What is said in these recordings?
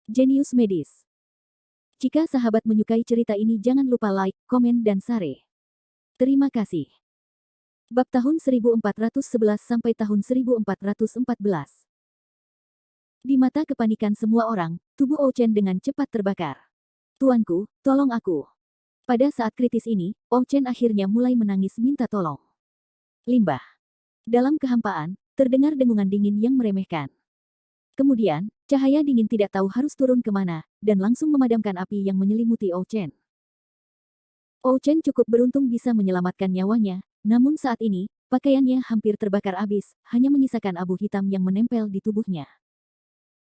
Jenius Medis. Jika sahabat menyukai cerita ini jangan lupa like, komen dan share. Terima kasih. Bab tahun 1411 sampai tahun 1414. Di mata kepanikan semua orang, tubuh Ouchen dengan cepat terbakar. Tuanku, tolong aku. Pada saat kritis ini, Ouchen akhirnya mulai menangis minta tolong. Limbah. Dalam kehampaan, terdengar dengungan dingin yang meremehkan. Kemudian, cahaya dingin tidak tahu harus turun kemana, dan langsung memadamkan api yang menyelimuti Ouchen. Ouchen cukup beruntung bisa menyelamatkan nyawanya, namun saat ini, pakaiannya hampir terbakar habis, hanya menyisakan abu hitam yang menempel di tubuhnya.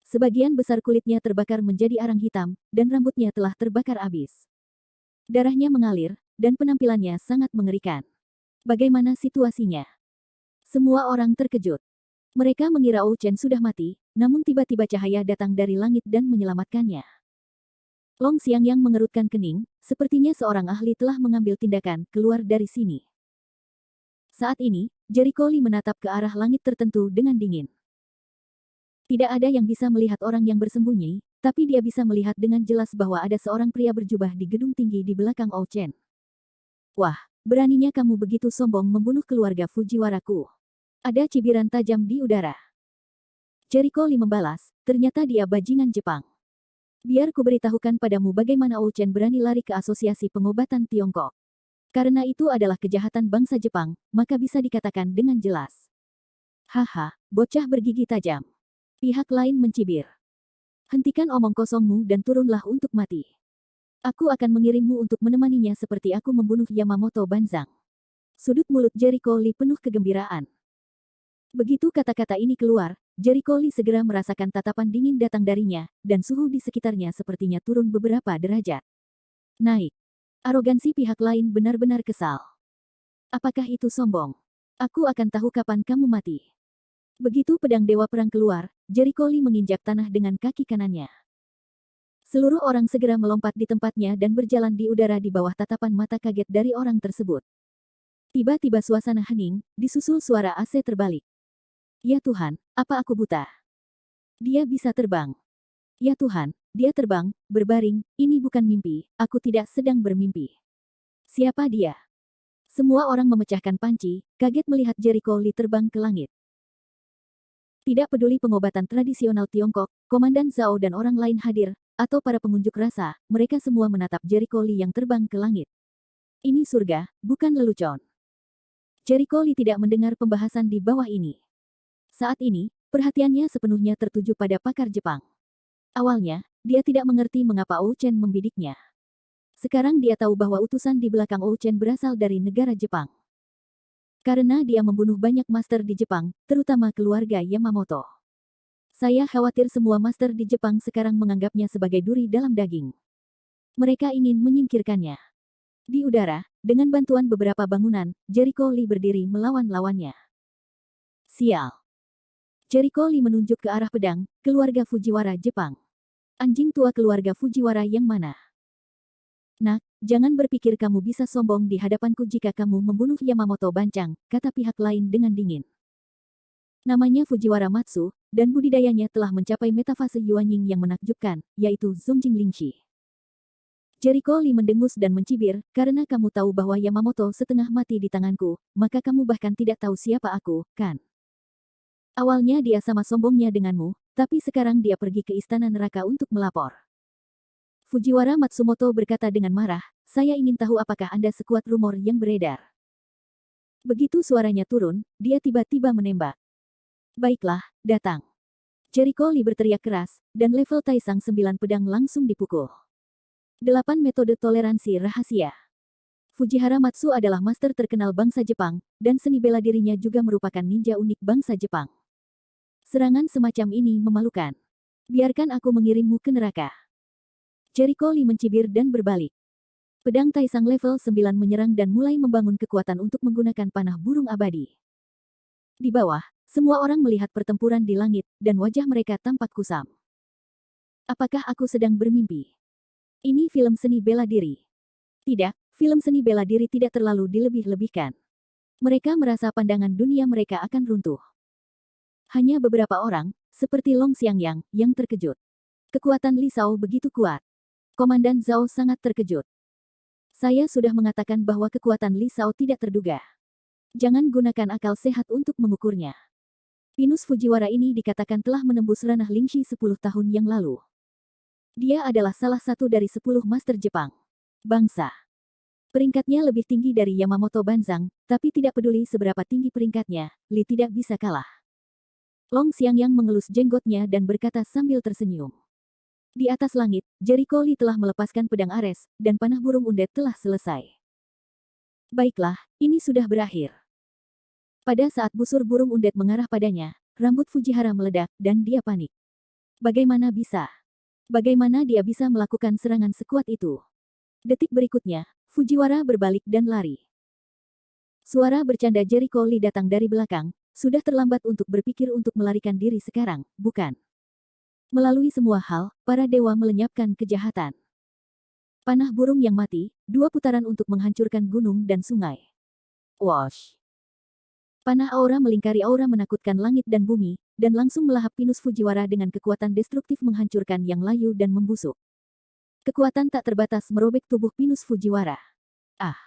Sebagian besar kulitnya terbakar menjadi arang hitam, dan rambutnya telah terbakar habis. Darahnya mengalir, dan penampilannya sangat mengerikan. Bagaimana situasinya? Semua orang terkejut. Mereka mengira Ouchen sudah mati, namun tiba-tiba cahaya datang dari langit dan menyelamatkannya. Long Xiangyang mengerutkan kening, sepertinya seorang ahli telah mengambil tindakan, keluar dari sini. Saat ini, Jericho Lee menatap ke arah langit tertentu dengan dingin. Tidak ada yang bisa melihat orang yang bersembunyi, tapi dia bisa melihat dengan jelas bahwa ada seorang pria berjubah di gedung tinggi di belakang Ouchen. Wah, beraninya kamu begitu sombong membunuh keluarga Fujiwaraku. Ada cibiran tajam di udara. Jericho Lee membalas, ternyata dia bajingan Jepang. Biar kuberitahukan padamu bagaimana Ouchen berani lari ke Asosiasi Pengobatan Tiongkok. Karena itu adalah kejahatan bangsa Jepang, maka bisa dikatakan dengan jelas. Haha, bocah bergigi tajam. Pihak lain mencibir. Hentikan omong kosongmu dan turunlah untuk mati. Aku akan mengirimmu untuk menemaninya seperti aku membunuh Yamamoto Banzang. Sudut mulut Jericho Lee penuh kegembiraan. Begitu kata-kata ini keluar, Jericho Lee segera merasakan tatapan dingin datang darinya, dan suhu di sekitarnya sepertinya turun beberapa derajat. Naik. Arogansi pihak lain benar-benar kesal. Apakah itu sombong? Aku akan tahu kapan kamu mati. Begitu pedang Dewa Perang keluar, Jericho Lee menginjak tanah dengan kaki kanannya. Seluruh orang segera melompat di tempatnya dan berjalan di udara di bawah tatapan mata kaget dari orang tersebut. Tiba-tiba suasana hening, disusul suara AC terbalik. Ya Tuhan, apa aku buta? Dia bisa terbang. Ya Tuhan, dia terbang, berbaring, ini bukan mimpi, aku tidak sedang bermimpi. Siapa dia? Semua orang memecahkan panci, kaget melihat Jericho Lee terbang ke langit. Tidak peduli pengobatan tradisional Tiongkok, Komandan Zhao dan orang lain hadir, atau para pengunjuk rasa, mereka semua menatap Jericho Lee yang terbang ke langit. Ini surga, bukan lelucon. Jericho Lee tidak mendengar pembahasan di bawah ini. Saat ini, perhatiannya sepenuhnya tertuju pada pakar Jepang. Awalnya, dia tidak mengerti mengapa Ouchen membidiknya. Sekarang dia tahu bahwa utusan di belakang Ouchen berasal dari negara Jepang. Karena dia membunuh banyak master di Jepang, terutama keluarga Yamamoto. Saya khawatir semua master di Jepang sekarang menganggapnya sebagai duri dalam daging. Mereka ingin menyingkirkannya. Di udara, dengan bantuan beberapa bangunan, Jericho Lee berdiri melawan lawannya. Sial. Jericho Lee menunjuk ke arah pedang, keluarga Fujiwara Jepang. Anjing tua keluarga Fujiwara yang mana? Nak, jangan berpikir kamu bisa sombong di hadapanku jika kamu membunuh Yamamoto Banzang, kata pihak lain dengan dingin. Namanya Fujiwara Matsu, dan budidayanya telah mencapai metafase Yuanying yang menakjubkan, yaitu Zongjing Lingxi. Jericho Lee mendengus dan mencibir, karena kamu tahu bahwa Yamamoto setengah mati di tanganku, maka kamu bahkan tidak tahu siapa aku, kan? Awalnya dia sama sombongnya denganmu, tapi sekarang dia pergi ke istana neraka untuk melapor. Fujiwara Matsumoto berkata dengan marah, saya ingin tahu apakah Anda sekuat rumor yang beredar. Begitu suaranya turun, dia tiba-tiba menembak. Baiklah, datang. Jericho Lee berteriak keras, dan level Taisang 9 pedang langsung dipukul. 8 metode toleransi rahasia. Fujihara Matsu adalah master terkenal bangsa Jepang, dan seni bela dirinya juga merupakan ninja unik bangsa Jepang. Serangan semacam ini memalukan. Biarkan aku mengirimmu ke neraka. Jericho Lee mencibir dan berbalik. Pedang Taisang level 9 menyerang dan mulai membangun kekuatan untuk menggunakan panah burung abadi. Di bawah, semua orang melihat pertempuran di langit, dan wajah mereka tampak kusam. Apakah aku sedang bermimpi? Ini film seni bela diri. Tidak, film seni bela diri tidak terlalu dilebih-lebihkan. Mereka merasa pandangan dunia mereka akan runtuh. Hanya beberapa orang, seperti Long Xiangyang, yang terkejut. Kekuatan Li Zhao begitu kuat. Komandan Zhao sangat terkejut. Saya sudah mengatakan bahwa kekuatan Li Zhao tidak terduga. Jangan gunakan akal sehat untuk mengukurnya. Pinus Fujiwara ini dikatakan telah menembus ranah Lingxi 10 tahun yang lalu. Dia adalah salah satu dari 10 master Jepang. Bangsa. Peringkatnya lebih tinggi dari Yamamoto Banzang, tapi tidak peduli seberapa tinggi peringkatnya, Li tidak bisa kalah. Long Xiangyang mengelus jenggotnya dan berkata sambil tersenyum. Di atas langit, Jericho Lee telah melepaskan pedang Ares, dan panah burung undet telah selesai. Baiklah, ini sudah berakhir. Pada saat busur burung undet mengarah padanya, rambut Fujihara meledak, dan dia panik. Bagaimana bisa? Bagaimana dia bisa melakukan serangan sekuat itu? Detik berikutnya, Fujiwara berbalik dan lari. Suara bercanda Jericho Lee datang dari belakang, sudah terlambat untuk berpikir untuk melarikan diri sekarang, bukan? Melalui semua hal, para dewa melenyapkan kejahatan. Panah burung yang mati, 2 putaran untuk menghancurkan gunung dan sungai. Wash! Panah aura melingkari aura menakutkan langit dan bumi, dan langsung melahap Pinus Fujiwara dengan kekuatan destruktif menghancurkan yang layu dan membusuk. Kekuatan tak terbatas merobek tubuh Pinus Fujiwara. Ah!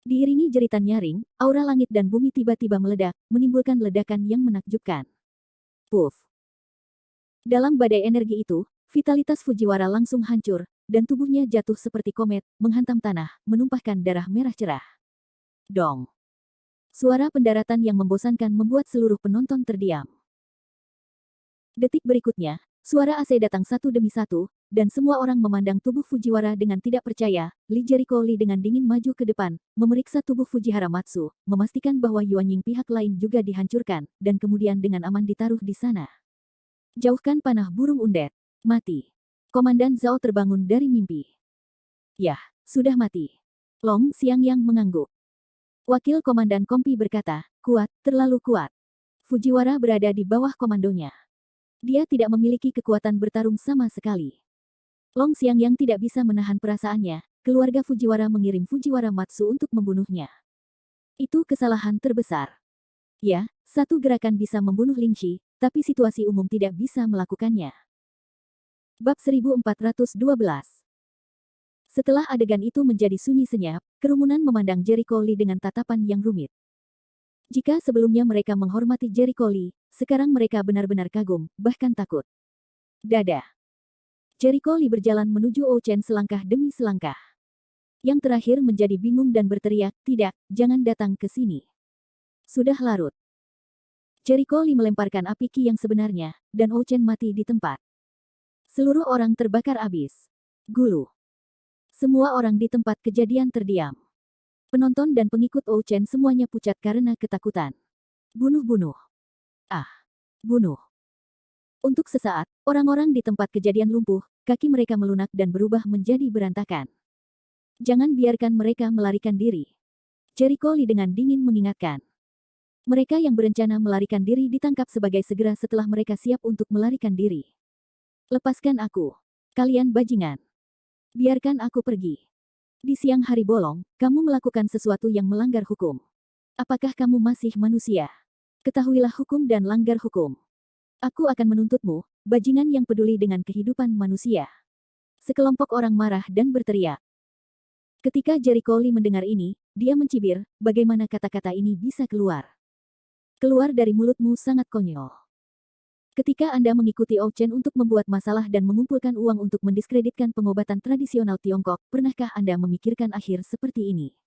Diiringi jeritan nyaring, aura langit dan bumi tiba-tiba meledak, menimbulkan ledakan yang menakjubkan. Puff! Dalam badai energi itu, vitalitas Fujiwara langsung hancur, dan tubuhnya jatuh seperti komet, menghantam tanah, menumpahkan darah merah cerah. Dong! Suara pendaratan yang membosankan membuat seluruh penonton terdiam. Detik berikutnya, suara AC datang satu demi satu, dan semua orang memandang tubuh Fujiwara dengan tidak percaya. Li Jericho Lee dengan dingin maju ke depan, memeriksa tubuh Fujihara Matsu, memastikan bahwa Yuanying pihak lain juga dihancurkan, dan kemudian dengan aman ditaruh di sana. Jauhkan panah burung undet. Mati. Komandan Zhao terbangun dari mimpi. Yah, sudah mati. Long Xiangyang mengangguk. Wakil Komandan Kompi berkata, kuat, terlalu kuat. Fujiwara berada di bawah komandonya. Dia tidak memiliki kekuatan bertarung sama sekali. Long Xiangyang tidak bisa menahan perasaannya, keluarga Fujiwara mengirim Fujiwara Matsu untuk membunuhnya. Itu kesalahan terbesar. Ya, satu gerakan bisa membunuh Lingxi, tapi situasi umum tidak bisa melakukannya. Bab 1412. Setelah adegan itu menjadi sunyi senyap, kerumunan memandang Jericho Lee dengan tatapan yang rumit. Jika sebelumnya mereka menghormati Jericho Lee, sekarang mereka benar-benar kagum, bahkan takut. Dada. Jericho Lee berjalan menuju Ouchen selangkah demi selangkah. Yang terakhir menjadi bingung dan berteriak, tidak, jangan datang ke sini. Sudah larut. Jericho Lee melemparkan api ki yang sebenarnya, dan Ouchen mati di tempat. Seluruh orang terbakar abis. Gulu. Semua orang di tempat kejadian terdiam. Penonton dan pengikut Ouchen semuanya pucat karena ketakutan. Bunuh-bunuh. Ah. Bunuh. Untuk sesaat, orang-orang di tempat kejadian lumpuh, kaki mereka melunak dan berubah menjadi berantakan. Jangan biarkan mereka melarikan diri. Jericho Lee dengan dingin mengingatkan. Mereka yang berencana melarikan diri ditangkap sebagai segera setelah mereka siap untuk melarikan diri. Lepaskan aku. Kalian bajingan. Biarkan aku pergi. Di siang hari bolong, kamu melakukan sesuatu yang melanggar hukum. Apakah kamu masih manusia? Ketahuilah hukum dan langgar hukum. Aku akan menuntutmu, bajingan yang peduli dengan kehidupan manusia. Sekelompok orang marah dan berteriak. Ketika Jericho Lee mendengar ini, dia mencibir, bagaimana kata-kata ini bisa keluar? Keluar dari mulutmu sangat konyol. Ketika Anda mengikuti Ouchen untuk membuat masalah dan mengumpulkan uang untuk mendiskreditkan pengobatan tradisional Tiongkok, pernahkah Anda memikirkan akhir seperti ini?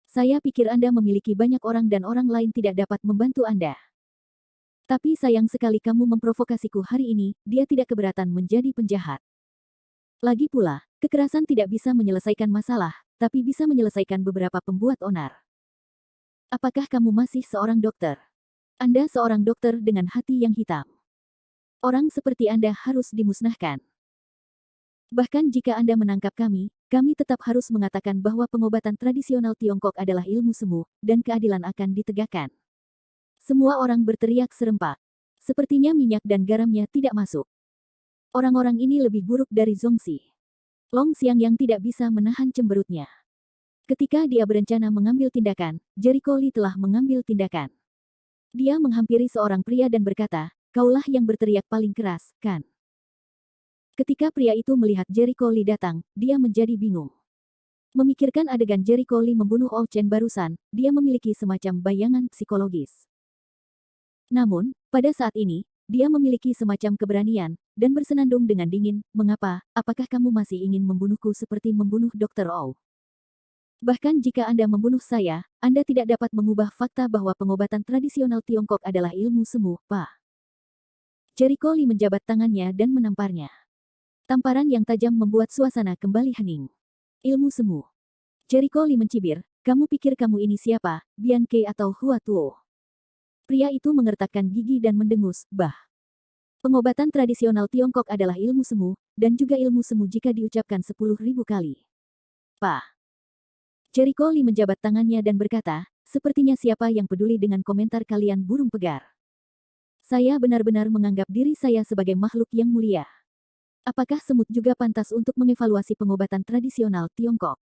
Saya pikir Anda memiliki banyak orang dan orang lain tidak dapat membantu Anda. Tapi sayang sekali kamu memprovokasiku hari ini, dia tidak keberatan menjadi penjahat. Lagi pula, kekerasan tidak bisa menyelesaikan masalah, tapi bisa menyelesaikan beberapa pembuat onar. Apakah kamu masih seorang dokter? Anda seorang dokter dengan hati yang hitam. Orang seperti Anda harus dimusnahkan. Bahkan jika Anda menangkap kami tetap harus mengatakan bahwa pengobatan tradisional Tiongkok adalah ilmu semu, dan keadilan akan ditegakkan. Semua orang berteriak serempak. Sepertinya minyak dan garamnya tidak masuk. Orang-orang ini lebih buruk dari Zongxi. Long Xiangyang tidak bisa menahan cemberutnya. Ketika dia berencana mengambil tindakan, Jericho Lee telah mengambil tindakan. Dia menghampiri seorang pria dan berkata, kaulah yang berteriak paling keras, kan? Ketika pria itu melihat Jericho Lee datang, dia menjadi bingung. Memikirkan adegan Jericho Lee membunuh Oh Chen barusan, dia memiliki semacam bayangan psikologis. Namun, pada saat ini, dia memiliki semacam keberanian, dan bersenandung dengan dingin, "Mengapa? Apakah kamu masih ingin membunuhku seperti membunuh Dr. Oh? Bahkan jika Anda membunuh saya, Anda tidak dapat mengubah fakta bahwa pengobatan tradisional Tiongkok adalah ilmu semu, Pak." Jericho Lee menjabat tangannya dan menamparnya. Tamparan yang tajam membuat suasana kembali hening. Ilmu semu. Jericho Lee mencibir, "Kamu pikir kamu ini siapa, Bian Ke atau Hua Tuo?" Pria itu mengertakkan gigi dan mendengus, "Bah. Pengobatan tradisional Tiongkok adalah ilmu semu, dan juga ilmu semu jika diucapkan 10.000 kali. Pak." Jericho Lee menjabat tangannya dan berkata, "Sepertinya siapa yang peduli dengan komentar kalian burung pegar. Saya benar-benar menganggap diri saya sebagai makhluk yang mulia. Apakah semut juga pantas untuk mengevaluasi pengobatan tradisional Tiongkok?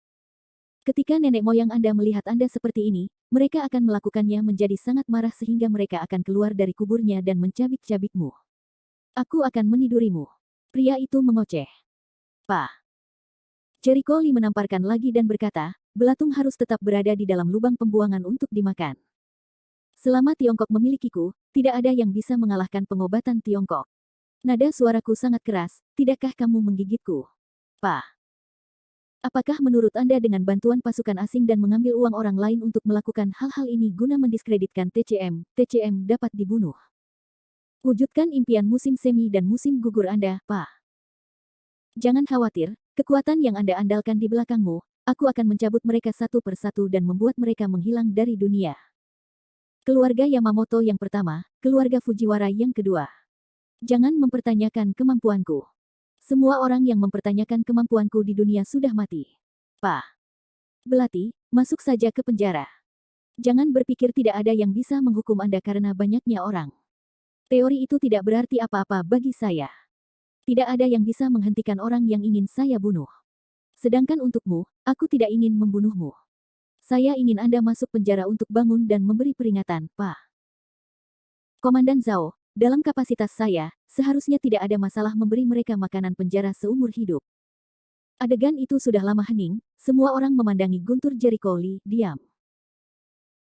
Ketika nenek moyang Anda melihat Anda seperti ini, mereka akan melakukannya menjadi sangat marah sehingga mereka akan keluar dari kuburnya dan mencabik-cabikmu. Aku akan menidurimu." Pria itu mengoceh. "Pak." Jericho Lee menamparkan lagi dan berkata, "Belatung harus tetap berada di dalam lubang pembuangan untuk dimakan. Selama Tiongkok memilikiku, tidak ada yang bisa mengalahkan pengobatan Tiongkok." Nada suaraku sangat keras, "Tidakkah kamu menggigitku? Pak? Apakah menurut Anda dengan bantuan pasukan asing dan mengambil uang orang lain untuk melakukan hal-hal ini guna mendiskreditkan TCM dapat dibunuh? Wujudkan impian musim semi dan musim gugur Anda, Pak. Jangan khawatir, kekuatan yang Anda andalkan di belakangmu, aku akan mencabut mereka satu persatu dan membuat mereka menghilang dari dunia. Keluarga Yamamoto yang pertama, keluarga Fujiwara yang kedua. Jangan mempertanyakan kemampuanku. Semua orang yang mempertanyakan kemampuanku di dunia sudah mati. Pak. Belati, masuk saja ke penjara. Jangan berpikir tidak ada yang bisa menghukum Anda karena banyaknya orang. Teori itu tidak berarti apa-apa bagi saya. Tidak ada yang bisa menghentikan orang yang ingin saya bunuh. Sedangkan untukmu, aku tidak ingin membunuhmu. Saya ingin Anda masuk penjara untuk bangun dan memberi peringatan, Pak. Komandan Zhao, dalam kapasitas saya, seharusnya tidak ada masalah memberi mereka makanan penjara seumur hidup." Adegan itu sudah lama hening, semua orang memandangi guntur Jericho Lee, diam.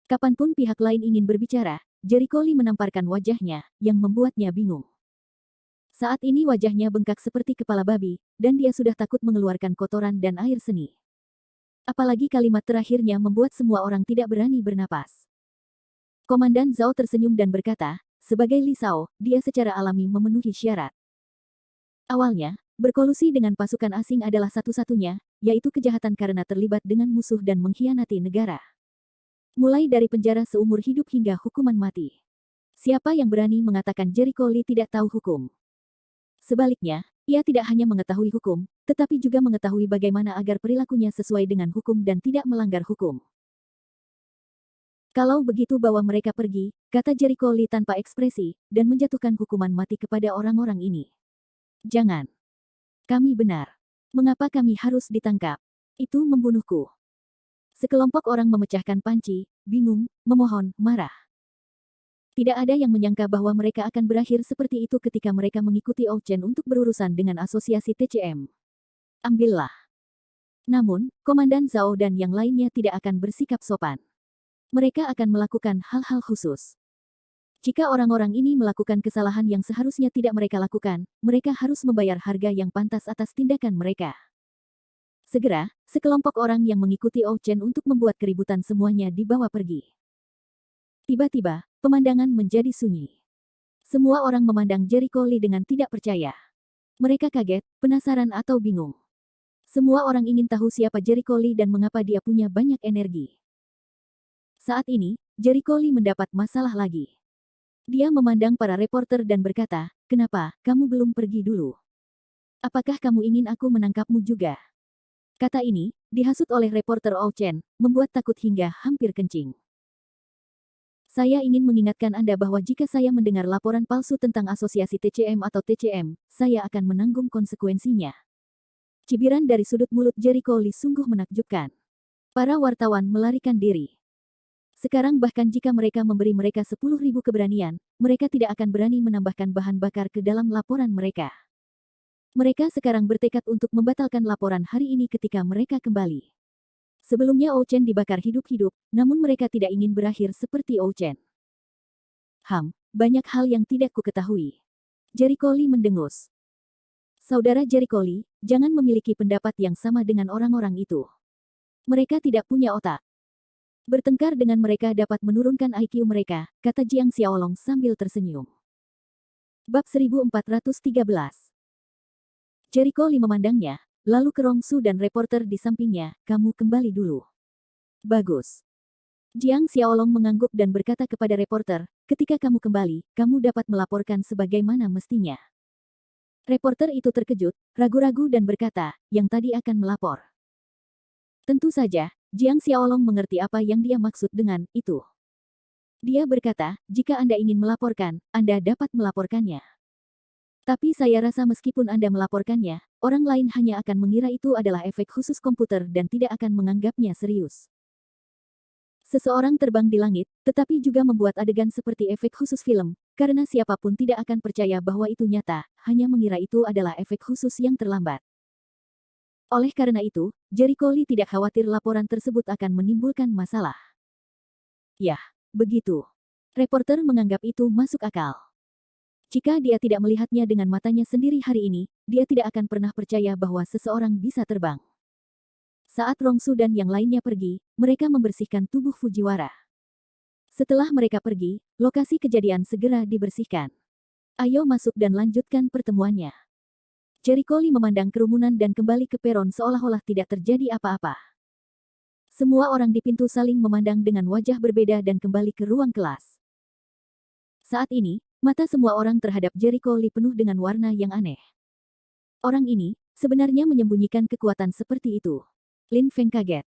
Kapanpun pihak lain ingin berbicara, Jericho Lee menamparkan wajahnya, yang membuatnya bingung. Saat ini wajahnya bengkak seperti kepala babi, dan dia sudah takut mengeluarkan kotoran dan air seni. Apalagi kalimat terakhirnya membuat semua orang tidak berani bernapas. Komandan Zhao tersenyum dan berkata, "Sebagai Li Shao, dia secara alami memenuhi syarat." Awalnya, berkolusi dengan pasukan asing adalah satu-satunya, yaitu kejahatan karena terlibat dengan musuh dan mengkhianati negara. Mulai dari penjara seumur hidup hingga hukuman mati. Siapa yang berani mengatakan Jericho Lee tidak tahu hukum? Sebaliknya, ia tidak hanya mengetahui hukum, tetapi juga mengetahui bagaimana agar perilakunya sesuai dengan hukum dan tidak melanggar hukum. "Kalau begitu bawa mereka pergi," kata Jericho Lee tanpa ekspresi, dan menjatuhkan hukuman mati kepada orang-orang ini. "Jangan. Kami benar. Mengapa kami harus ditangkap? Itu membunuhku." Sekelompok orang memecahkan panci, bingung, memohon, marah. Tidak ada yang menyangka bahwa mereka akan berakhir seperti itu ketika mereka mengikuti Oh Chen untuk berurusan dengan asosiasi TCM. Ambillah. Namun, Komandan Zhao dan yang lainnya tidak akan bersikap sopan. Mereka akan melakukan hal-hal khusus. Jika orang-orang ini melakukan kesalahan yang seharusnya tidak mereka lakukan, mereka harus membayar harga yang pantas atas tindakan mereka. Segera, sekelompok orang yang mengikuti Oh Chen untuk membuat keributan semuanya dibawa pergi. Tiba-tiba, pemandangan menjadi sunyi. Semua orang memandang Jericho Lee dengan tidak percaya. Mereka kaget, penasaran atau bingung. Semua orang ingin tahu siapa Jericho Lee dan mengapa dia punya banyak energi. Saat ini, Jericho Lee mendapat masalah lagi. Dia memandang para reporter dan berkata, "Kenapa, kamu belum pergi dulu? Apakah kamu ingin aku menangkapmu juga?" Kata ini, dihasut oleh reporter Oh Chen, membuat takut hingga hampir kencing. "Saya ingin mengingatkan Anda bahwa jika saya mendengar laporan palsu tentang asosiasi TCM atau TCM, saya akan menanggung konsekuensinya." Cibiran dari sudut mulut Jericho Lee sungguh menakjubkan. Para wartawan melarikan diri. Sekarang bahkan jika mereka memberi mereka 10.000 keberanian, mereka tidak akan berani menambahkan bahan bakar ke dalam laporan mereka. Mereka sekarang bertekad untuk membatalkan laporan hari ini ketika mereka kembali. Sebelumnya Ouchen dibakar hidup-hidup, namun mereka tidak ingin berakhir seperti Ouchen. Banyak hal yang tidak ku ketahui. Jericho Lee mendengus. Saudara Jericho Lee, jangan memiliki pendapat yang sama dengan orang-orang itu. Mereka tidak punya otak. Bertengkar dengan mereka dapat menurunkan IQ mereka, kata Jiang Xiaolong sambil tersenyum. Bab 1413. Jericho Lee memandangnya, lalu ke Rong Su dan reporter di sampingnya, kamu kembali dulu. Bagus. Jiang Xiaolong mengangguk dan berkata kepada reporter, ketika kamu kembali, kamu dapat melaporkan sebagaimana mestinya. Reporter itu terkejut, ragu-ragu dan berkata, yang tadi akan melapor. Tentu saja, Jiang Xiaolong mengerti apa yang dia maksud dengan itu. Dia berkata, jika Anda ingin melaporkan, Anda dapat melaporkannya. Tapi saya rasa meskipun Anda melaporkannya, orang lain hanya akan mengira itu adalah efek khusus komputer dan tidak akan menganggapnya serius. Seseorang terbang di langit, tetapi juga membuat adegan seperti efek khusus film, karena siapapun tidak akan percaya bahwa itu nyata, hanya mengira itu adalah efek khusus yang terlambat. Oleh karena itu, Jericho Lee tidak khawatir laporan tersebut akan menimbulkan masalah. Yah, begitu. Reporter menganggap itu masuk akal. Jika dia tidak melihatnya dengan matanya sendiri hari ini, dia tidak akan pernah percaya bahwa seseorang bisa terbang. Saat Rong Su dan yang lainnya pergi, mereka membersihkan tubuh Fujiwara. Setelah mereka pergi, lokasi kejadian segera dibersihkan. Ayo masuk dan lanjutkan pertemuannya. Jericho Lee memandang kerumunan dan kembali ke peron seolah-olah tidak terjadi apa-apa. Semua orang di pintu saling memandang dengan wajah berbeda dan kembali ke ruang kelas. Saat ini, mata semua orang terhadap Jericho Lee penuh dengan warna yang aneh. Orang ini, sebenarnya menyembunyikan kekuatan seperti itu. Lin Feng kaget.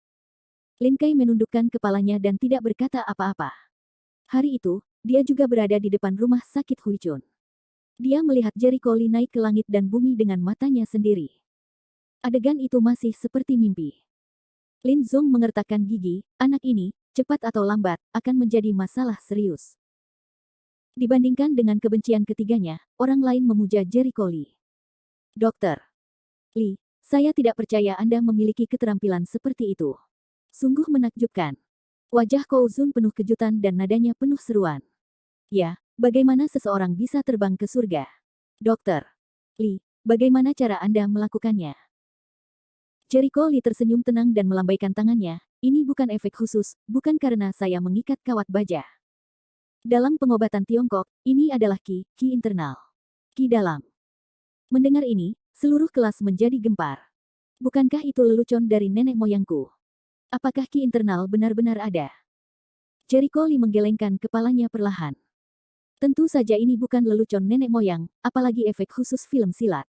Lin Kai menundukkan kepalanya dan tidak berkata apa-apa. Hari itu, dia juga berada di depan rumah sakit Huichun. Dia melihat Jericho Lee naik ke langit dan bumi dengan matanya sendiri. Adegan itu masih seperti mimpi. Lin Zong mengertakkan gigi, anak ini, cepat atau lambat, akan menjadi masalah serius. Dibandingkan dengan kebencian ketiganya, orang lain memuja Jericho Lee. Dokter Lee, saya tidak percaya Anda memiliki keterampilan seperti itu. Sungguh menakjubkan. Wajah Ko Zun penuh kejutan dan nadanya penuh seruan. Ya, bagaimana seseorang bisa terbang ke surga? Dokter Lee, bagaimana cara Anda melakukannya? Jericho Lee tersenyum tenang dan melambaikan tangannya. Ini bukan efek khusus, bukan karena saya mengikat kawat baja. Dalam pengobatan Tiongkok, ini adalah ki internal. Ki dalam. Mendengar ini, seluruh kelas menjadi gempar. Bukankah itu lelucon dari nenek moyangku? Apakah ki internal benar-benar ada? Jericho Lee menggelengkan kepalanya perlahan. Tentu saja ini bukan lelucon nenek moyang, apalagi efek khusus film silat.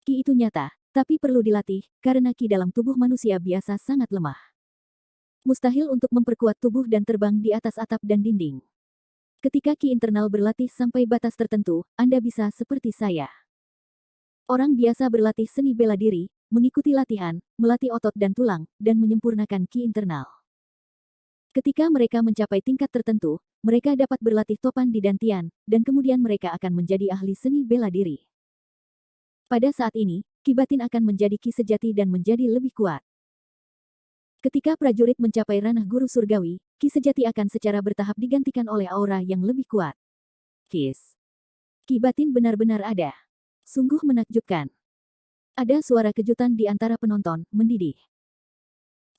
Ki itu nyata, tapi perlu dilatih, karena ki dalam tubuh manusia biasa sangat lemah. Mustahil untuk memperkuat tubuh dan terbang di atas atap dan dinding. Ketika ki internal berlatih sampai batas tertentu, Anda bisa seperti saya. Orang biasa berlatih seni bela diri, mengikuti latihan, melatih otot dan tulang, dan menyempurnakan ki internal. Ketika mereka mencapai tingkat tertentu, mereka dapat berlatih topan di dantian, dan kemudian mereka akan menjadi ahli seni bela diri. Pada saat ini, ki batin akan menjadi ki sejati dan menjadi lebih kuat. Ketika prajurit mencapai ranah guru surgawi, ki sejati akan secara bertahap digantikan oleh aura yang lebih kuat. Kis. Ki batin benar-benar ada. Sungguh menakjubkan. Ada suara kejutan di antara penonton, mendidih.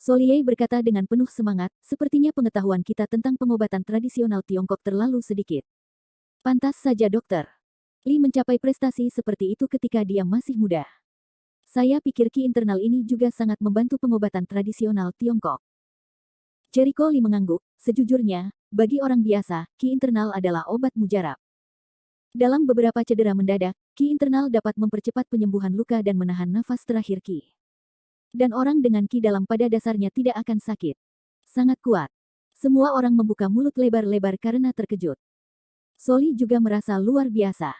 Soliei berkata dengan penuh semangat, sepertinya pengetahuan kita tentang pengobatan tradisional Tiongkok terlalu sedikit. Pantas saja dokter Lee mencapai prestasi seperti itu ketika dia masih muda. Saya pikir ki internal ini juga sangat membantu pengobatan tradisional Tiongkok. Jericho Lee mengangguk, sejujurnya, bagi orang biasa, ki internal adalah obat mujarab. Dalam beberapa cedera mendadak, ki internal dapat mempercepat penyembuhan luka dan menahan nafas terakhir ki. Dan orang dengan ki dalam pada dasarnya tidak akan sakit. Sangat kuat. Semua orang membuka mulut lebar-lebar karena terkejut. Soli juga merasa luar biasa.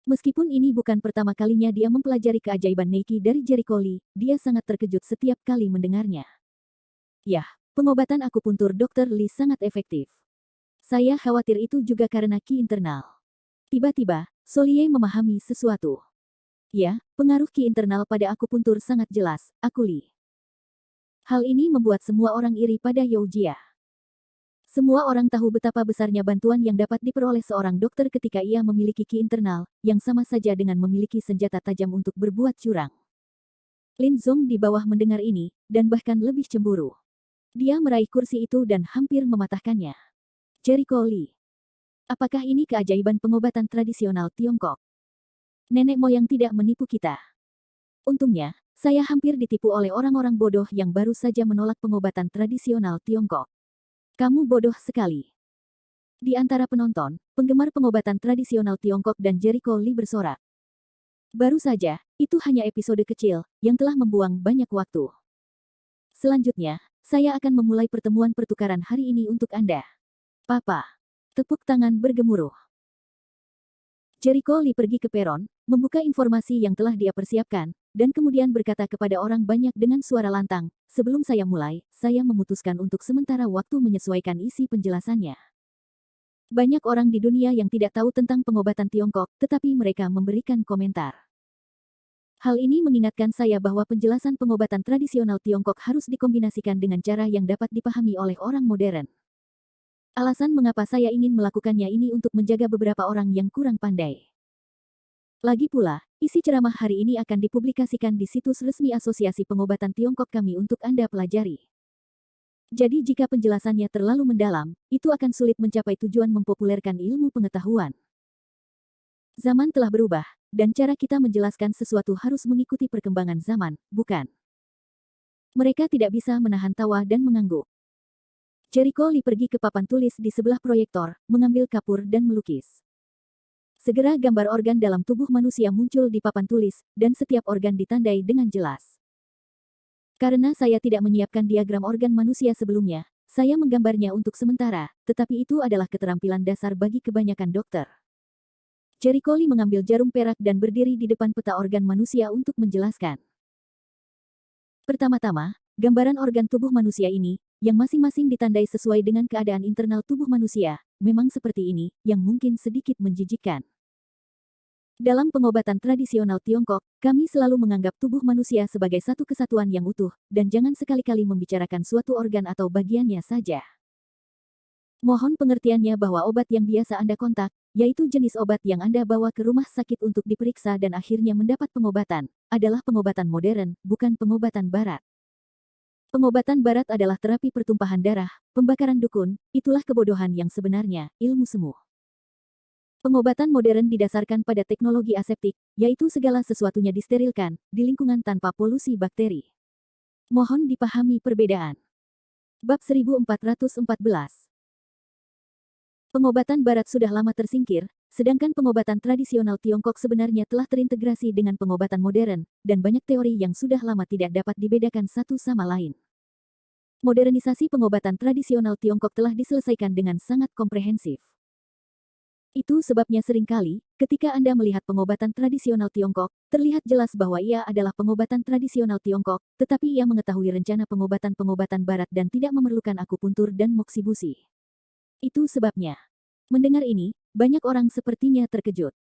Meskipun ini bukan pertama kalinya dia mempelajari keajaiban Neiki dari Jericho Lee, dia sangat terkejut setiap kali mendengarnya. Yah, pengobatan akupuntur Dr. Lee sangat efektif. Saya khawatir itu juga karena ki internal. Tiba-tiba, Soliei memahami sesuatu. Ya, pengaruh ki internal pada akupuntur sangat jelas, aku Li. Hal ini membuat semua orang iri pada Youjia. Semua orang tahu betapa besarnya bantuan yang dapat diperoleh seorang dokter ketika ia memiliki ki internal, yang sama saja dengan memiliki senjata tajam untuk berbuat curang. Lin Zong di bawah mendengar ini, dan bahkan lebih cemburu. Dia meraih kursi itu dan hampir mematahkannya. Jericho Lee. Apakah ini keajaiban pengobatan tradisional Tiongkok? Nenek moyang tidak menipu kita. Untungnya, saya hampir ditipu oleh orang-orang bodoh yang baru saja menolak pengobatan tradisional Tiongkok. Kamu bodoh sekali. Di antara penonton, penggemar pengobatan tradisional Tiongkok dan Jericho Lee bersorak. Baru saja, itu hanya episode kecil, yang telah membuang banyak waktu. Selanjutnya, saya akan memulai pertemuan pertukaran hari ini untuk Anda. Papa. Tepuk tangan bergemuruh. Jericho Lee pergi ke peron, membuka informasi yang telah dia persiapkan, dan kemudian berkata kepada orang banyak dengan suara lantang, sebelum saya mulai, saya memutuskan untuk sementara waktu menyesuaikan isi penjelasannya. Banyak orang di dunia yang tidak tahu tentang pengobatan Tiongkok, tetapi mereka memberikan komentar. Hal ini mengingatkan saya bahwa penjelasan pengobatan tradisional Tiongkok harus dikombinasikan dengan cara yang dapat dipahami oleh orang modern. Alasan mengapa saya ingin melakukannya ini untuk menjaga beberapa orang yang kurang pandai. Lagi pula, isi ceramah hari ini akan dipublikasikan di situs resmi Asosiasi Pengobatan Tiongkok kami untuk Anda pelajari. Jadi jika penjelasannya terlalu mendalam, itu akan sulit mencapai tujuan mempopulerkan ilmu pengetahuan. Zaman telah berubah, dan cara kita menjelaskan sesuatu harus mengikuti perkembangan zaman, bukan? Mereka tidak bisa menahan tawa dan mengangguk. Jericho Lee pergi ke papan tulis di sebelah proyektor, mengambil kapur dan melukis. Segera gambar organ dalam tubuh manusia muncul di papan tulis, dan setiap organ ditandai dengan jelas. Karena saya tidak menyiapkan diagram organ manusia sebelumnya, saya menggambarnya untuk sementara, tetapi itu adalah keterampilan dasar bagi kebanyakan dokter. Jericho Lee mengambil jarum perak dan berdiri di depan peta organ manusia untuk menjelaskan. Pertama-tama, gambaran organ tubuh manusia ini, yang masing-masing ditandai sesuai dengan keadaan internal tubuh manusia, memang seperti ini, yang mungkin sedikit menjijikkan. Dalam pengobatan tradisional Tiongkok, kami selalu menganggap tubuh manusia sebagai satu kesatuan yang utuh, dan jangan sekali-kali membicarakan suatu organ atau bagiannya saja. Mohon pengertiannya bahwa obat yang biasa Anda kontak, yaitu jenis obat yang Anda bawa ke rumah sakit untuk diperiksa dan akhirnya mendapat pengobatan, adalah pengobatan modern, bukan pengobatan barat. Pengobatan barat adalah terapi pertumpahan darah, pembakaran dukun, itulah kebodohan yang sebenarnya, ilmu semu. Pengobatan modern didasarkan pada teknologi aseptik, yaitu segala sesuatunya disterilkan, di lingkungan tanpa polusi bakteri. Mohon dipahami perbedaan. Bab 1414. Pengobatan barat sudah lama tersingkir, sedangkan pengobatan tradisional Tiongkok sebenarnya telah terintegrasi dengan pengobatan modern, dan banyak teori yang sudah lama tidak dapat dibedakan satu sama lain. Modernisasi pengobatan tradisional Tiongkok telah diselesaikan dengan sangat komprehensif. Itu sebabnya seringkali, ketika Anda melihat pengobatan tradisional Tiongkok, terlihat jelas bahwa ia adalah pengobatan tradisional Tiongkok, tetapi ia mengetahui rencana pengobatan-pengobatan barat dan tidak memerlukan akupuntur dan moksibusi. Itu sebabnya. Mendengar ini, banyak orang sepertinya terkejut.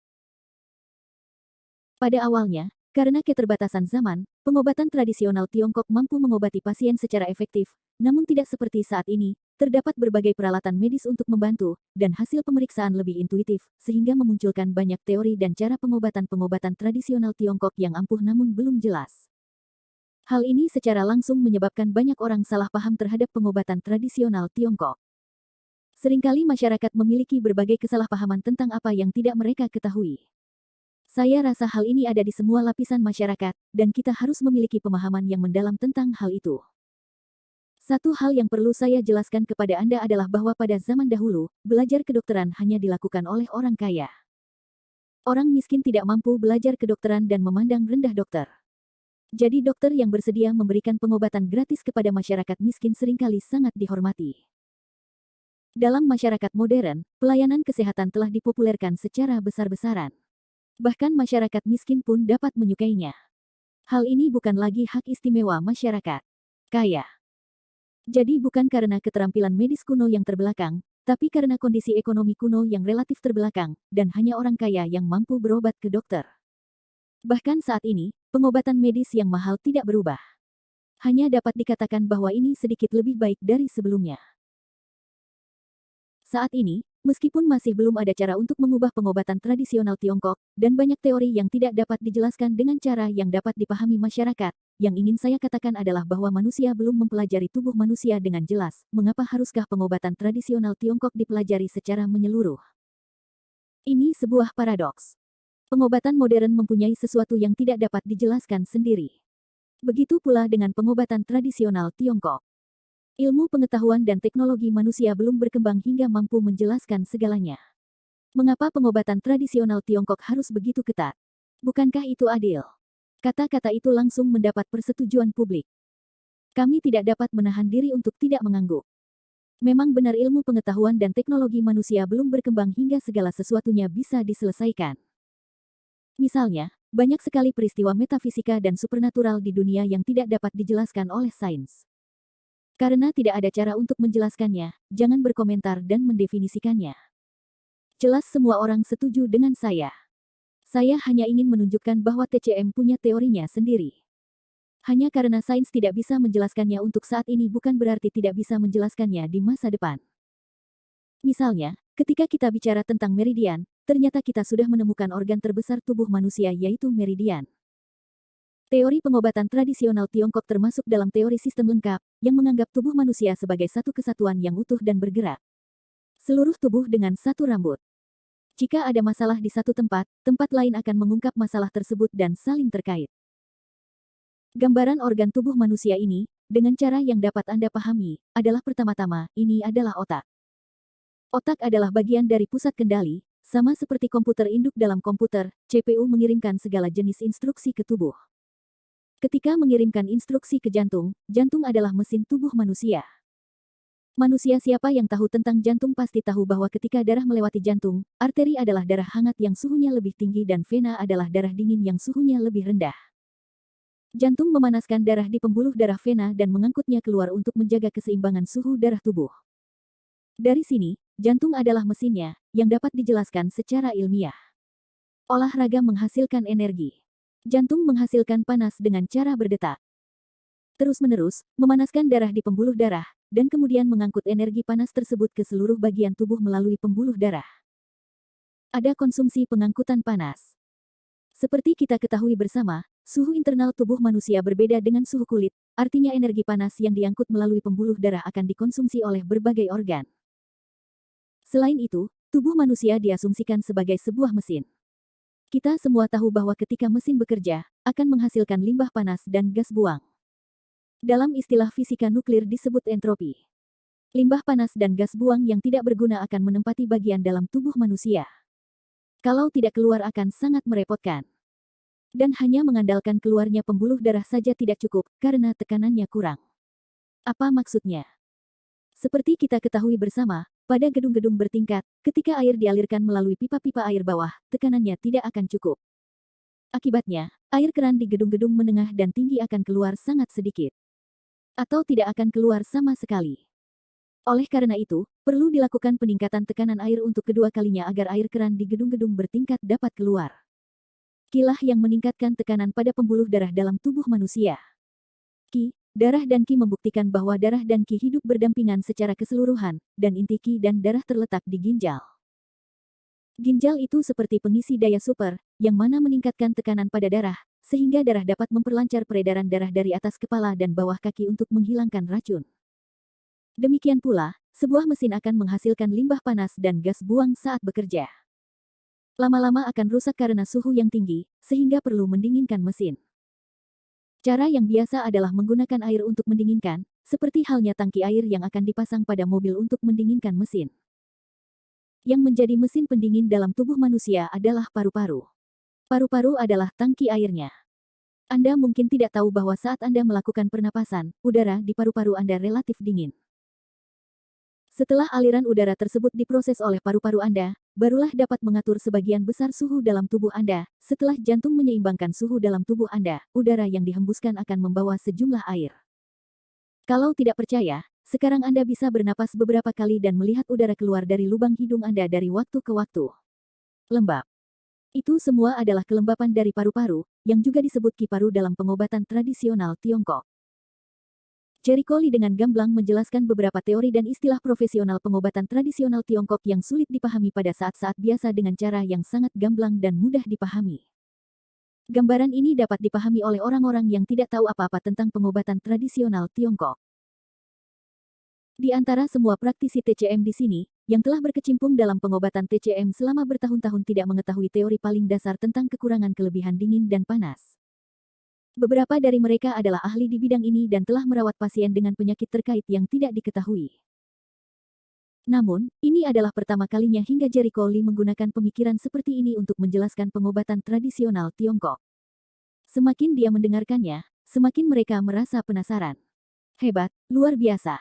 Pada awalnya, karena keterbatasan zaman, pengobatan tradisional Tiongkok mampu mengobati pasien secara efektif, namun tidak seperti saat ini, terdapat berbagai peralatan medis untuk membantu, dan hasil pemeriksaan lebih intuitif, sehingga memunculkan banyak teori dan cara pengobatan-pengobatan tradisional Tiongkok yang ampuh namun belum jelas. Hal ini secara langsung menyebabkan banyak orang salah paham terhadap pengobatan tradisional Tiongkok. Seringkali masyarakat memiliki berbagai kesalahpahaman tentang apa yang tidak mereka ketahui. Saya rasa hal ini ada di semua lapisan masyarakat, dan kita harus memiliki pemahaman yang mendalam tentang hal itu. Satu hal yang perlu saya jelaskan kepada Anda adalah bahwa pada zaman dahulu, belajar kedokteran hanya dilakukan oleh orang kaya. Orang miskin tidak mampu belajar kedokteran dan memandang rendah dokter. Jadi dokter yang bersedia memberikan pengobatan gratis kepada masyarakat miskin seringkali sangat dihormati. Dalam masyarakat modern, pelayanan kesehatan telah dipopulerkan secara besar-besaran. Bahkan masyarakat miskin pun dapat menyukainya. Hal ini bukan lagi hak istimewa masyarakat kaya. Jadi bukan karena keterampilan medis kuno yang terbelakang, tapi karena kondisi ekonomi kuno yang relatif terbelakang, dan hanya orang kaya yang mampu berobat ke dokter. Bahkan saat ini, pengobatan medis yang mahal tidak berubah. Hanya dapat dikatakan bahwa ini sedikit lebih baik dari sebelumnya. Saat ini, meskipun masih belum ada cara untuk mengubah pengobatan tradisional Tiongkok, dan banyak teori yang tidak dapat dijelaskan dengan cara yang dapat dipahami masyarakat, yang ingin saya katakan adalah bahwa manusia belum mempelajari tubuh manusia dengan jelas. Mengapa haruskah pengobatan tradisional Tiongkok dipelajari secara menyeluruh? Ini sebuah paradoks. Pengobatan modern mempunyai sesuatu yang tidak dapat dijelaskan sendiri. Begitu pula dengan pengobatan tradisional Tiongkok. Ilmu pengetahuan dan teknologi manusia belum berkembang hingga mampu menjelaskan segalanya. Mengapa pengobatan tradisional Tiongkok harus begitu ketat? Bukankah itu adil? Kata-kata itu langsung mendapat persetujuan publik. Kami tidak dapat menahan diri untuk tidak mengangguk. Memang benar ilmu pengetahuan dan teknologi manusia belum berkembang hingga segala sesuatunya bisa diselesaikan. Misalnya, banyak sekali peristiwa metafisika dan supernatural di dunia yang tidak dapat dijelaskan oleh sains. Karena tidak ada cara untuk menjelaskannya, jangan berkomentar dan mendefinisikannya. Jelas semua orang setuju dengan saya. Saya hanya ingin menunjukkan bahwa TCM punya teorinya sendiri. Hanya karena sains tidak bisa menjelaskannya untuk saat ini bukan berarti tidak bisa menjelaskannya di masa depan. Misalnya, ketika kita bicara tentang meridian, ternyata kita sudah menemukan organ terbesar tubuh manusia yaitu meridian. Teori pengobatan tradisional Tiongkok termasuk dalam teori sistem lengkap, yang menganggap tubuh manusia sebagai satu kesatuan yang utuh dan bergerak. Seluruh tubuh dengan satu rambut. Jika ada masalah di satu tempat, tempat lain akan mengungkap masalah tersebut dan saling terkait. Gambaran organ tubuh manusia ini, dengan cara yang dapat Anda pahami, adalah pertama-tama, ini adalah otak. Otak adalah bagian dari pusat kendali, sama seperti komputer induk dalam komputer, CPU mengirimkan segala jenis instruksi ke tubuh. Ketika mengirimkan instruksi ke jantung, jantung adalah mesin tubuh manusia. Manusia siapa yang tahu tentang jantung pasti tahu bahwa ketika darah melewati jantung, arteri adalah darah hangat yang suhunya lebih tinggi dan vena adalah darah dingin yang suhunya lebih rendah. Jantung memanaskan darah di pembuluh darah vena dan mengangkutnya keluar untuk menjaga keseimbangan suhu darah tubuh. Dari sini, jantung adalah mesinnya, yang dapat dijelaskan secara ilmiah. Olahraga menghasilkan energi. Jantung menghasilkan panas dengan cara berdetak. Terus-menerus, memanaskan darah di pembuluh darah, dan kemudian mengangkut energi panas tersebut ke seluruh bagian tubuh melalui pembuluh darah. Ada konsumsi pengangkutan panas. Seperti kita ketahui bersama, suhu internal tubuh manusia berbeda dengan suhu kulit, artinya energi panas yang diangkut melalui pembuluh darah akan dikonsumsi oleh berbagai organ. Selain itu, tubuh manusia diasumsikan sebagai sebuah mesin. Kita semua tahu bahwa ketika mesin bekerja, akan menghasilkan limbah panas dan gas buang. Dalam istilah fisika nuklir disebut entropi. Limbah panas dan gas buang yang tidak berguna akan menempati bagian dalam tubuh manusia. Kalau tidak keluar akan sangat merepotkan. Dan hanya mengandalkan keluarnya pembuluh darah saja tidak cukup, karena tekanannya kurang. Apa maksudnya? Seperti kita ketahui bersama, pada gedung-gedung bertingkat, ketika air dialirkan melalui pipa-pipa air bawah, tekanannya tidak akan cukup. Akibatnya, air keran di gedung-gedung menengah dan tinggi akan keluar sangat sedikit. Atau tidak akan keluar sama sekali. Oleh karena itu, perlu dilakukan peningkatan tekanan air untuk kedua kalinya agar air keran di gedung-gedung bertingkat dapat keluar. Kilah yang meningkatkan tekanan pada pembuluh darah dalam tubuh manusia. Qi, darah dan Qi membuktikan bahwa darah dan Qi hidup berdampingan secara keseluruhan, dan inti Qi dan darah terletak di ginjal. Ginjal itu seperti pengisi daya super, yang mana meningkatkan tekanan pada darah, sehingga darah dapat memperlancar peredaran darah dari atas kepala dan bawah kaki untuk menghilangkan racun. Demikian pula, sebuah mesin akan menghasilkan limbah panas dan gas buang saat bekerja. Lama-lama akan rusak karena suhu yang tinggi, sehingga perlu mendinginkan mesin. Cara yang biasa adalah menggunakan air untuk mendinginkan, seperti halnya tangki air yang akan dipasang pada mobil untuk mendinginkan mesin. Yang menjadi mesin pendingin dalam tubuh manusia adalah paru-paru. Paru-paru adalah tangki airnya. Anda mungkin tidak tahu bahwa saat Anda melakukan pernapasan, udara di paru-paru Anda relatif dingin. Setelah aliran udara tersebut diproses oleh paru-paru Anda, barulah dapat mengatur sebagian besar suhu dalam tubuh Anda. Setelah jantung menyeimbangkan suhu dalam tubuh Anda, udara yang dihembuskan akan membawa sejumlah air. Kalau tidak percaya, sekarang Anda bisa bernapas beberapa kali dan melihat udara keluar dari lubang hidung Anda dari waktu ke waktu. Lembab. Itu semua adalah kelembapan dari paru-paru, yang juga disebut Qi paru dalam pengobatan tradisional Tiongkok. Jericho Lee dengan gamblang menjelaskan beberapa teori dan istilah profesional pengobatan tradisional Tiongkok yang sulit dipahami pada saat-saat biasa dengan cara yang sangat gamblang dan mudah dipahami. Gambaran ini dapat dipahami oleh orang-orang yang tidak tahu apa-apa tentang pengobatan tradisional Tiongkok. Di antara semua praktisi TCM di sini, yang telah berkecimpung dalam pengobatan TCM selama bertahun-tahun tidak mengetahui teori paling dasar tentang kekurangan kelebihan dingin dan panas. Beberapa dari mereka adalah ahli di bidang ini dan telah merawat pasien dengan penyakit terkait yang tidak diketahui. Namun, ini adalah pertama kalinya hingga Jericho Lee menggunakan pemikiran seperti ini untuk menjelaskan pengobatan tradisional Tiongkok. Semakin dia mendengarkannya, semakin mereka merasa penasaran. Hebat, luar biasa.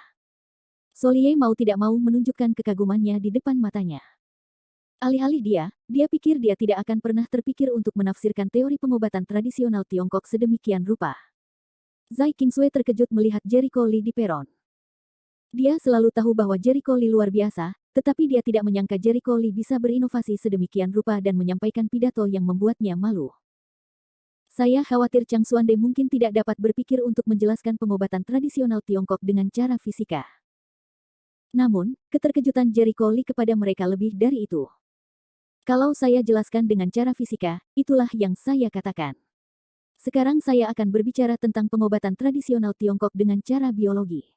Solie mau tidak mau menunjukkan kekagumannya di depan matanya. Alih-alih dia pikir dia tidak akan pernah terpikir untuk menafsirkan teori pengobatan tradisional Tiongkok sedemikian rupa. Zai Qingsui terkejut melihat Jericho Lee di peron. Dia selalu tahu bahwa Jericho Lee luar biasa, tetapi dia tidak menyangka Jericho Lee bisa berinovasi sedemikian rupa dan menyampaikan pidato yang membuatnya malu. Saya khawatir Chang Xuande mungkin tidak dapat berpikir untuk menjelaskan pengobatan tradisional Tiongkok dengan cara fisika. Namun, keterkejutan Jericho Lee kepada mereka lebih dari itu. Kalau saya jelaskan dengan cara fisika, itulah yang saya katakan. Sekarang saya akan berbicara tentang pengobatan tradisional Tiongkok dengan cara biologi.